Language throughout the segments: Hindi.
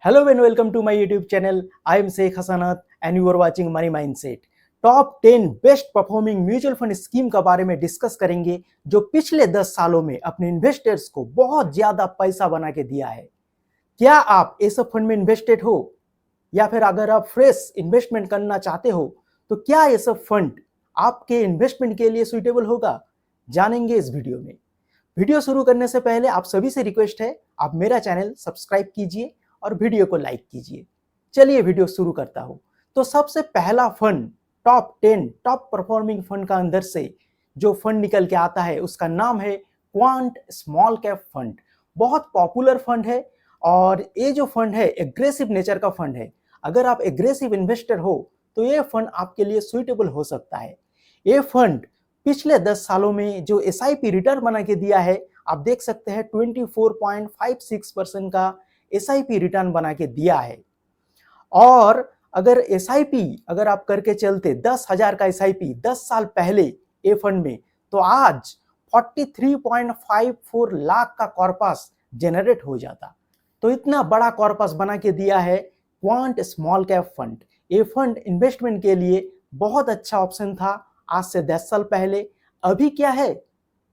Hello and welcome to my YouTube channel. I am Sheikh Hasanat and you are watching Money Mindset. Top 10 best performing mutual fund scheme के बारे में डिस्कस करेंगे जो पिछले 10 सालों में अपने इन्वेस्टर्स को बहुत ज्यादा पैसा बना के दिया है। क्या आप ऐसे फंड में इन्वेस्टेड हो या फिर अगर आप फ्रेश इन्वेस्टमेंट करना चाहते हो तो क्या ये सब फंड आपके इन्वेस्टमेंट के लिए सुइटेबल होगा, जानेंगे इस वीडियो में। वीडियो शुरू करने से पहले आप सभी से रिक्वेस्ट है, आप मेरा चैनल सब्सक्राइब कीजिए और वीडियो को लाइक कीजिए। चलिए वीडियो शुरू करता हूं। तो सबसे पहला fund top 10 top performing fund का अंदर से जो फंड निकल के आता है उसका नाम है क्वांट स्मॉल कैप फंड। बहुत पॉपुलर फंड है और ये जो फंड है एग्रेसिव नेचर का फंड है। अगर आप एग्रेसिव इन्वेस्टर हो तो ये फंड आपके लिए सुइटेबल हो सकता है। ये फंड पिछले 10 सालों में जो एसआईपी रिटर्न बना के दिया है, आप देख सकते हैं 24.56% का एसआईपी रिटर्न बना के दिया है। और अगर एसआईपी अगर आप करके चलते 10,000 का एसआईपी 10 साल पहले ए फंड में, तो आज 43.54 लाख का कॉर्पस जनरेट हो जाता। तो इतना बड़ा कॉर्पस बना के दिया है क्वांट स्मॉल कैप फंड। ये फंड इन्वेस्टमेंट के लिए बहुत अच्छा ऑप्शन था आज से 10 साल पहले। अभी क्या है?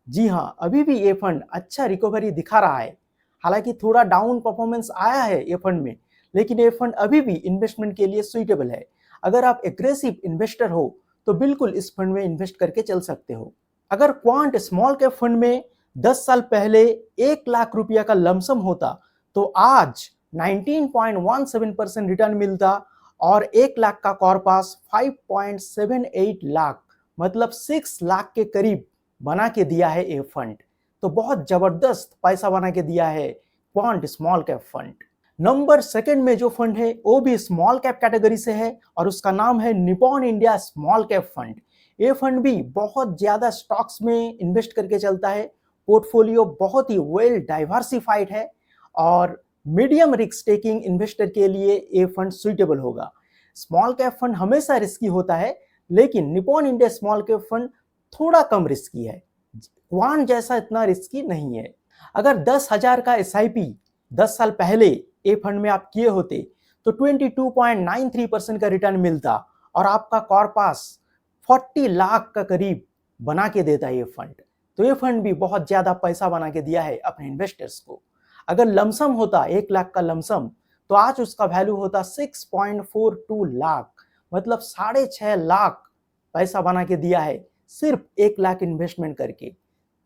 जी हाँ, अभी भी ये फंड अच्छा रिकवरी दिखा रहा है। हालांकि थोड़ा डाउन परफॉर्मेंस आया है ये फंड में, लेकिन ये फंड अभी भी इन्वेस्टमेंट के लिए सुइटेबल है। अगर आप एग्रेसिव इन्वेस्टर हो तो बिल्कुल इस फंड में इन्वेस्ट करके चल सकते हो। अगर क्वांट स्मॉल कैप फंड में 10 साल पहले 1 लाख रुपया का लमसम होता तो आज 19.17% रिटर्न मिलता और 1 लाख का कॉर्पस 5.78 लाख मतलब 6 लाख के करीब बना के दिया है ये फंड। तो बहुत जबरदस्त पैसा बना के दिया है quant small cap fund. Number second में जो फंड है वो भी स्मॉल कैप कैटेगरी से है और उसका नाम है Nippon India small cap fund. ये फंड भी बहुत ज्यादा स्टॉक्स में इन्वेस्ट करके चलता है। पोर्टफोलियो बहुत ही वेल डाइवर्सिफाइड है और मीडियम रिस्क टेकिंग इन्वेस्टर के लिए ये फंड सुइटेबल होगा। स्मॉल कैप फंड हमेशा रिस्की होता है, लेकिन Nippon India small cap fund थोड़ा कम रिस्की है। क्वांट जैसा इतना रिस्की नहीं है। अगर 10,000 का एसआईपी 10 साल पहले ए फंड में आप किए होते तो 22.93% का रिटर्न मिलता और आपका कॉर्पस 40 लाख का करीब बना के देता है ये फंड। तो ये फंड भी बहुत ज्यादा पैसा बना के दिया है अपने इन्वेस्टर्स को। अगर लमसम होता 1 लाख का लमसम तो आज उसका वैल्यू होता 6.42 लाख मतलब 6.5 लाख पैसा बना के दिया है सिर्फ 1 लाख इन्वेस्टमेंट करके।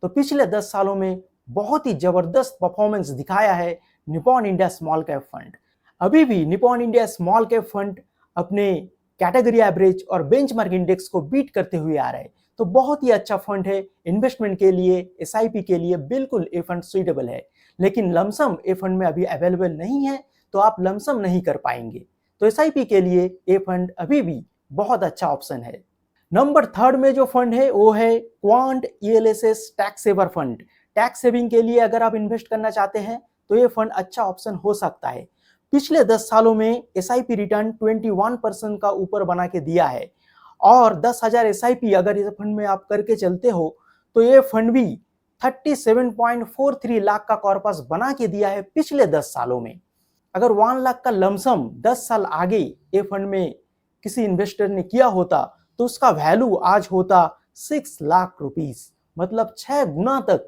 तो पिछले 10 सालों में बहुत ही जबरदस्त परफॉर्मेंस दिखाया है Nippon India small cap fund. अभी भी Nippon India small cap fund अपने कैटेगरी एवरेज और बेंचमार्क इंडेक्स को बीट करते हुए आ रहा है। तो बहुत ही अच्छा फंड है इन्वेस्टमेंट के लिए, एसआईपी के लिए बिल्कुल ये फंड सुइटेबल है। लेकिन लमसम ये फंड में अभी अवेलेबल नहीं है तो आप लमसम नहीं कर पाएंगे। तो एसआईपी के लिए ये फंड अभी भी बहुत अच्छा ऑप्शन है। नंबर थर्ड में जो फंड है वो है Quant ELSS tax saver fund. Tax saving के लिए अगर आप इन्वेस्ट करना चाहते हैं तो ये फंड अच्छा ऑप्शन हो सकता है। पिछले 10 सालों में एसआईपी रिटर्न 21% का ऊपर बना के दिया है और 10,000 एसआईपी अगर इस फंड में आप करके चलते हो तो ये फंड भी 37.43 लाख का कॉर्पस बना के दिया है पिछले 10 सालों में। अगर 1 लाख का लमसम 10 साल आगे ये फंड में किसी इन्वेस्टर ने किया होता तो उसका वैल्यू आज होता 6 लाख रुपीस मतलब 6 गुना तक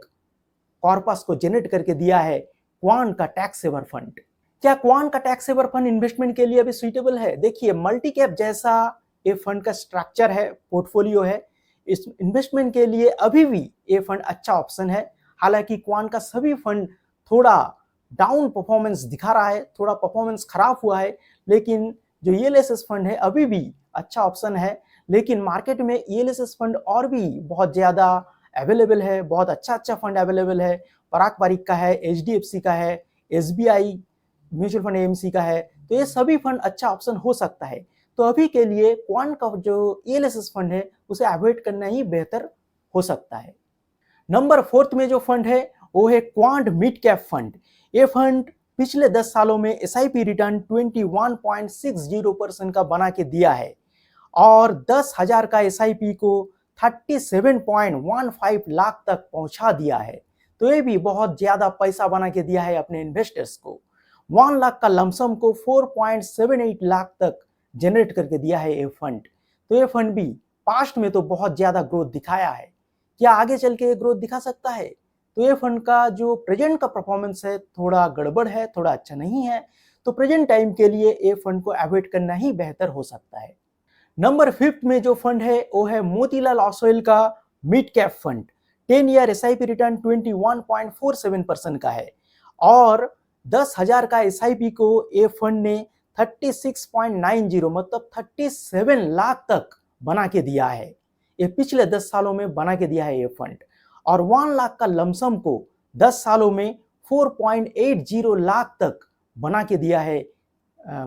कॉर्पस को जनरेट करके दिया है क्वांट का टैक्स सेवर फंड। क्या क्वांट का टैक्स सेवर फंड इन्वेस्टमेंट के लिए अभी सुइटेबल है? देखिए, मल्टी कैप जैसा ये फंड का स्ट्रक्चर है, पोर्टफोलियो है, इस इन्वेस्टमेंट के लिए अभी भी ये फंड अच्छा ऑप्शन है। हालांकि क्वांट का सभी फंड थोड़ा डाउन परफॉर्मेंस दिखा रहा है, थोड़ा परफॉर्मेंस खराब हुआ है, लेकिन जो ईएलएसएस फंड है अभी भी अच्छा ऑप्शन है। लेकिन मार्केट में ईएलएसएस फंड और भी बहुत ज्यादा अवेलेबल है, बहुत अच्छा फंड अवेलेबल है। पराग पारिक का है, एचडीएफसी का है, एसबीआई म्यूचुअल फंड एएमसी का है। तो ये सभी फंड अच्छा ऑप्शन हो सकता है। तो अभी के लिए क्वांट का जो ईएलएसएस फंड है उसे अवॉइड करना ही बेहतर हो सकता है। नंबर फोर्थ में जो फंड है वो है क्वांट मिड कैप फंड। ये फंड पिछले 10 सालों में एसआईपी रिटर्न 21.60% का बना के दिया है और 10,000 का एसआईपी को 37.15 लाख तक पहुंचा दिया है। तो ये भी बहुत ज्यादा पैसा बना के दिया है अपने इन्वेस्टर्स को। 1 लाख का लमसम को 4.78 लाख तक जनरेट करके दिया है ये फंड। तो ये फंड भी पास्ट में तो बहुत ज्यादा ग्रोथ दिखाया है, क्या आगे चल के ये ग्रोथ दिखा सकता है? तो ये फंड का जो प्रेजेंट का परफॉर्मेंस है थोड़ा गड़बड़ है, थोड़ा अच्छा नहीं है, तो प्रेजेंट टाइम के लिए ये फंड को अवॉइड करना ही बेहतर हो सकता है। नंबर 5 में जो फंड है वो है मोतीलाल ओसवाल का mid cap fund. 10 year SIP return 21.47% का है और 10,000 का एसआईपी को ये फंड ने 36.90 मतलब 37 लाख तक बना के दिया है। ये पिछले 10 सालों में बना के दिया है ये फंड। और 1 लाख का लमसम को 10 सालों में 4.80 लाख तक बना के दिया है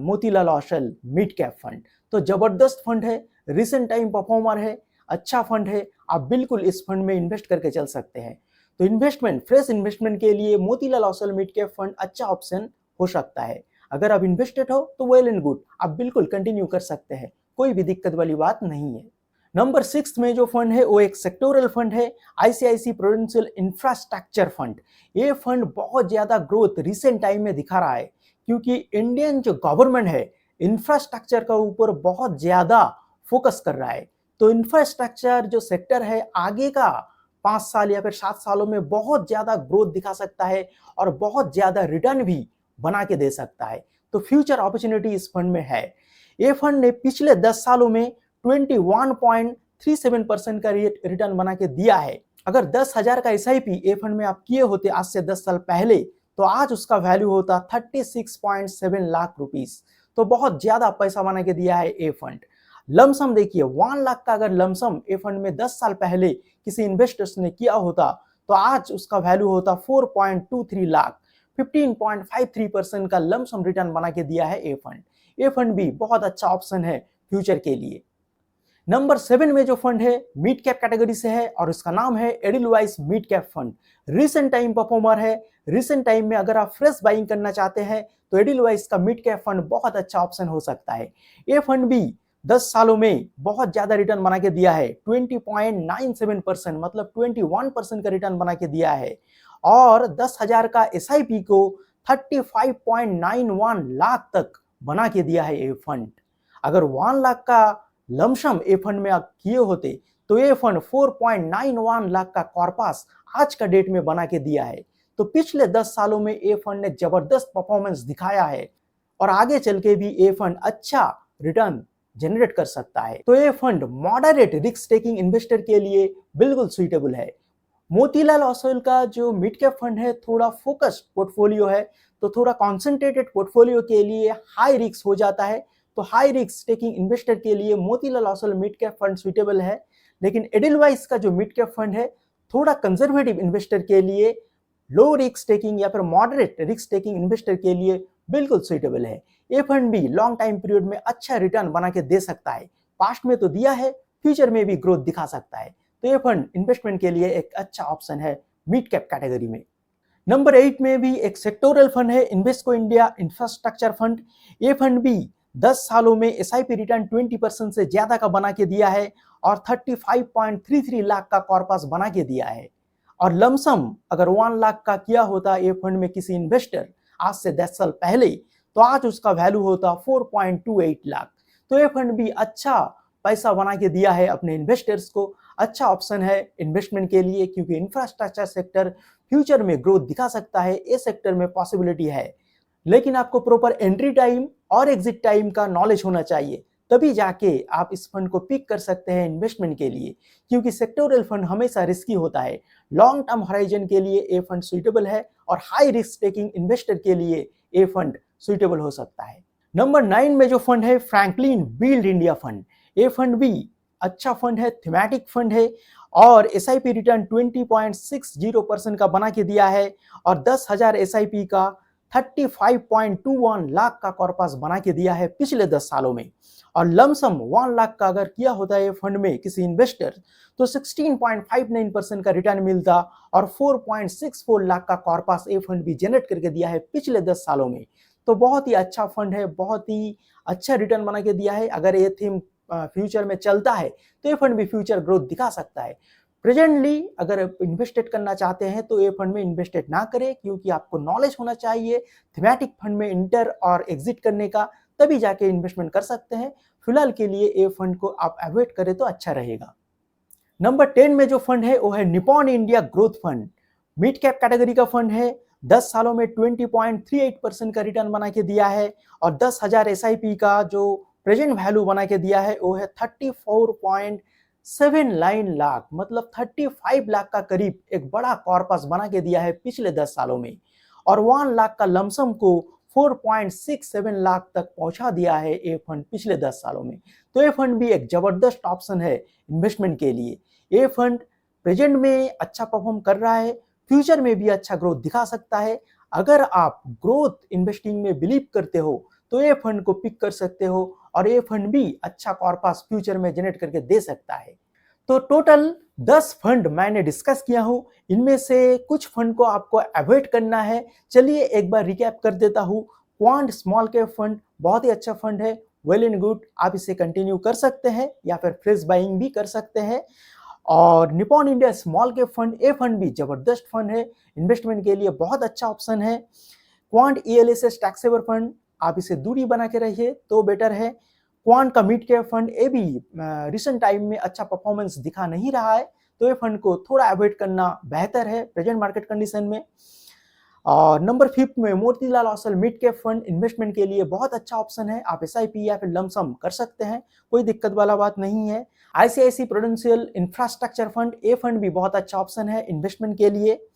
Motilal Oswal mid cap fund. तो जबरदस्त फंड है, रिसेंट टाइम परफॉर्मर है, अच्छा फंड है, आप बिल्कुल इस फंड में इन्वेस्ट करके चल सकते हैं। तो इन्वेस्टमेंट, फ्रेश इन्वेस्टमेंट के लिए Motilal Oswal mid cap fund अच्छा ऑप्शन हो सकता है। अगर आप इन्वेस्टेड हो तो वेल एंड गुड, आप बिल्कुल कंटिन्यू कर सकते हैं, कोई भी दिक्कत वाली बात नहीं है। नंबर 6 में जो फंड है वो एक सेक्टोरल फंड है, आईसीआईसी प्रूडेंशियल इंफ्रास्ट्रक्चर फंड। ये फंड बहुत ज्यादा ग्रोथ रिसेंट टाइम में दिखा रहा है, क्योंकि इंडियन जो गवर्नमेंट है इंफ्रास्ट्रक्चर का ऊपर बहुत ज्यादा फोकस कर रहा है। तो इंफ्रास्ट्रक्चर जो सेक्टर है आगे का 5 साल या फिर 7 सालों में बहुत ज्यादा ग्रोथ दिखा सकता है और बहुत ज्यादा रिटर्न भी बना के दे सकता है। तो फ्यूचर अपॉर्चुनिटी इस फंड में है। ये फंड ने पिछले 10 सालों में 21.37% का रिटर्न बना के दिया है। अगर 10,000 का एसआईपी ए फंड में आप किए होते आज से 10 साल पहले, तो आज उसका वैल्यू होता 36.7 लाख रुपीस। तो बहुत ज्यादा पैसा बना के दिया है ए फंड। लमसम देखिए, 1 लाख का अगर लमसम ए फंड में 10 साल पहले किसी इन्वेस्टर्स ने किया होता तो आज उसका वैल्यू होता 4.23 लाख। 15.53% का लमसम रिटर्न बना के दिया है ए फंड। ये फंड भी बहुत अच्छा ऑप्शन है फ्यूचर के लिए। नंबर 7 में जो फंड है मिड कैप कैटेगरी से है और इसका नाम है Edelweiss mid cap fund. Recent time performer है। रिसेंट टाइम में अगर आप फ्रेश बाइंग करना चाहते हैं तो एडिलवाइस का मिड कैप फंड बहुत अच्छा ऑप्शन हो सकता है। ये फंड भी 10 सालों में बहुत ज्यादा रिटर्न बना के दिया है, 20.97% मतलब 21% का रिटर्न बना के दिया है और 10,000 का एसआईपी को 35.91 लाख तक बना के दिया है ये फंड। अगर 1 लाख का लमसम ए फंड में आप किए होते तो ये फंड 4.91 लाख का कॉर्पस आज का डेट में बना के दिया है। तो पिछले 10 सालों में ये फंड ने जबरदस्त परफॉर्मेंस दिखाया है और आगे चल के भी ये फंड अच्छा रिटर्न जनरेट कर सकता है। तो ये fund moderate risk taking investor के लिए बिल्कुल सुइटेबल है। मोतीलाल ओसवाल का जो मिड कैप फंड है थोड़ा फोकस्ड पोर्टफोलियो है, तो थोड़ा कॉन्सेंट्रेटेड पोर्टफोलियो के लिए हाई रिस्क हो जाता है। तो हाई रिस्क टेकिंग इन्वेस्टर के लिए Motilal Oswal mid cap fund suitable है। लेकिन एडिलवाइस का जो मिड कैप फंड है थोड़ा कंजर्वेटिव इन्वेस्टर के लिए, लो रिस्क टेकिंग या फिर मॉडरेट रिस्क टेकिंग इन्वेस्टर के लिए बिल्कुल सुइटेबल है। ये फंड भी लॉन्ग टाइम पीरियड में अच्छा रिटर्न बना के दे सकता है, पास्ट में तो दिया है, फ्यूचर में भी ग्रोथ दिखा सकता है। तो ये फंड इन्वेस्टमेंट के लिए एक अच्छा ऑप्शन है मिड कैप कैटेगरी में। नंबर 8 में भी एक सेक्टोरल फंड है इन्वेस्टको इंडिया इंफ्रास्ट्रक्चर फंड। ये फंड भी 10 सालों में एसआईपी रिटर्न 20% से ज्यादा का बना के दिया है और 35.33 लाख का कॉर्पस बना के दिया है। और लमसम अगर 1 लाख का किया होता ये फंड में किसी इन्वेस्टर आज से 10 साल पहले, तो आज उसका वैल्यू होता 4.28 लाख। तो ये फंड भी अच्छा पैसा बना के दिया है अपने इन्वेस्टर्स को। अच्छा ऑप्शन है इन्वेस्टमेंट के लिए, क्योंकि इंफ्रास्ट्रक्चर सेक्टर फ्यूचर में ग्रोथ दिखा सकता है, इस सेक्टर में पॉसिबिलिटी है। लेकिन आपको प्रॉपर एंट्री टाइम और एग्जिट टाइम का नॉलेज होना चाहिए, तभी जाके आप इस फंड को पिक कर सकते हैं इन्वेस्टमेंट के लिए, क्योंकि सेक्टोरल फंड हमेशा रिस्की होता है। लॉन्ग टर्म होराइजन के लिए ये फंड सुइटेबल है और हाई रिस्क टेकिंग इन्वेस्टर के लिए ये फंड सुइटेबल हो सकता है। नंबर 9 में जो फंड है फ्रैंकलिन बिल्ड इंडिया फंड। ये फंड भी अच्छा फंड है, थीमेटिक फंड है और एसआईपी रिटर्न 20.60% का बना के दिया है और 10,000 एसआईपी का 35.21 लाख का कॉर्पस बना के दिया है पिछले 10 सालों में। और लमसम 1 लाख का अगर किया होता है फंड में किसी इन्वेस्टर, तो 16.59% का रिटर्न मिलता और 4.64 लाख का कॉर्पस ये फंड भी जनरेट करके दिया है पिछले 10 सालों में। तो बहुत ही अच्छा फंड है, बहुत ही अच्छा रिटर्न बना के दिया है। अगर ये थीम फ्यूचर में चलता है तो ये फंड भी फ्यूचर ग्रोथ दिखा सकता है। प्रेजेंटली अगर आप इन्वेस्टेड करना चाहते हैं तो ये फंड में इन्वेस्टेड ना करें, क्योंकि आपको नॉलेज होना चाहिए थीमेटिक फंड में इंटर और एग्जिट करने का, तभी जाके इन्वेस्टमेंट कर सकते हैं। फिलहाल के लिए ये फंड को आप अवॉइड करें तो अच्छा रहेगा। नंबर 10 में जो फंड है वो है Nippon India growth fund. Mid cap category का फंड है। 10 सालों में 20.38% का रिटर्न बना के दिया है और 10,000 SIP का जो प्रेजेंट वैल्यू बना के दिया है वो है 34.79 लाख, मतलब 35 लाख का करीब एक बड़ा कॉर्पस बना के दिया है पिछले 10 सालों में, और 1 लाख का लमसम को 4.67 लाख तक पहुंचा दिया है ये फंड पिछले 10 सालों में। तो ये फंड भी एक जबरदस्त ऑप्शन है इन्वेस्टमेंट के लिए। ये फंड प्रेजेंट में अच्छा परफॉर्म कर रहा है, फ्यूचर में भी अच्छा ग्रोथ दिखा सकता है। अगर आप ग्रोथ इन्वेस्टिंग में बिलीव करते हो तो ये फंड को पिक कर सकते हो, और ये फंड भी अच्छा कॉर्पस फ्यूचर में जनरेट करके दे सकता है। तो टोटल 10 फंड मैंने डिस्कस किया हूं, इनमें से कुछ फंड को आपको अवॉइड करना है। चलिए एक बार रिकैप कर देता हूं। क्वांट स्मॉल कैप फंड बहुत ही अच्छा फंड है, वेल एंड गुड, आप इसे कंटिन्यू कर सकते हैं या फिर फ्रेश बाइंग भी कर सकते हैं। और Nippon India small cap fund, ए फंड भी जबरदस्त फंड है, इन्वेस्टमेंट के लिए बहुत अच्छा ऑप्शन है। Quant ELSS tax saver fund, आप इसे दूरी बना के रहिए तो बेटर है। क्वांट का मिड कैप फंड, ये भी रिसेंट टाइम में अच्छा परफॉर्मेंस दिखा नहीं रहा है, तो ये फंड को थोड़ा अवॉइड करना बेहतर है प्रेजेंट मार्केट कंडीशन में। और नंबर 5 में Motilal Oswal mid cap fund, investment के लिए बहुत अच्छा ऑप्शन है, आप SIP या फिर लमसम कर सकते हैं, कोई दिक्कत वाला बात नहीं है। ICICI प्रूडेंशियल इंफ्रास्ट्रक्चर फंड, ये फंड भी बहुत अच्छा ऑप्शन है इन्वेस्टमेंट के लिए।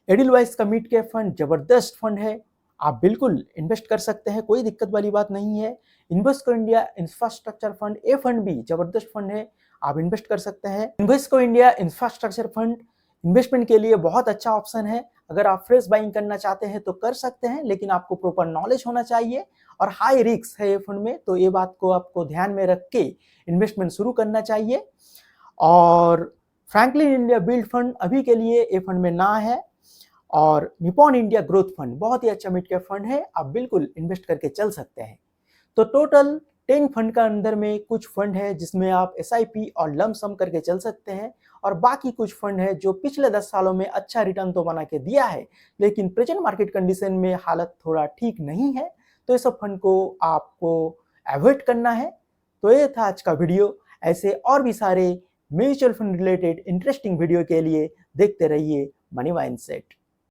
एडिलवाइस का मिड कैप फंड जबरदस्त फंड है, आप बिल्कुल इन्वेस्ट कर सकते हैं, कोई दिक्कत वाली बात नहीं है। इन्वेस्टको इंडिया इंफ्रास्ट्रक्चर फंड, ये फंड भी जबरदस्त फंड है, आप इन्वेस्ट कर सकते हैं। इन्वेस्टको इंडिया इंफ्रास्ट्रक्चर फंड इन्वेस्टमेंट के लिए बहुत अच्छा ऑप्शन है। अगर आप फ्रेश बाइंग करना चाहते हैं तो कर सकते हैं, लेकिन आपको प्रॉपर नॉलेज होना चाहिए, और हाई रिस्क है ये फंड में, तो ये बात को आपको ध्यान में रख के इन्वेस्टमेंट शुरू करना चाहिए। और फ्रैंकलिन इंडिया बिल्ड फंड अभी के लिए ये फंड में ना है। और निपॉन इंडिया ग्रोथ फंड बहुत ही अच्छा मिड कैप फंड है, आप बिल्कुल इन्वेस्ट करके चल सकते हैं। तो टोटल 10 फंड का अंदर में कुछ फंड है जिसमें आप SIP और लम सम करके चल सकते हैं, और बाकी कुछ फंड है जो पिछले 10 सालों में अच्छा रिटर्न तो बना के दिया है, लेकिन प्रेजेंट मार्केट कंडीशन में हालत थोड़ा ठीक नहीं है, तो ये सब फंड को आपको अवॉइड करना है। तो ये था आज का वीडियो। ऐसे और भी सारे mutual fund related interesting video के लिए देखते रहिए मनी माइंडसेट।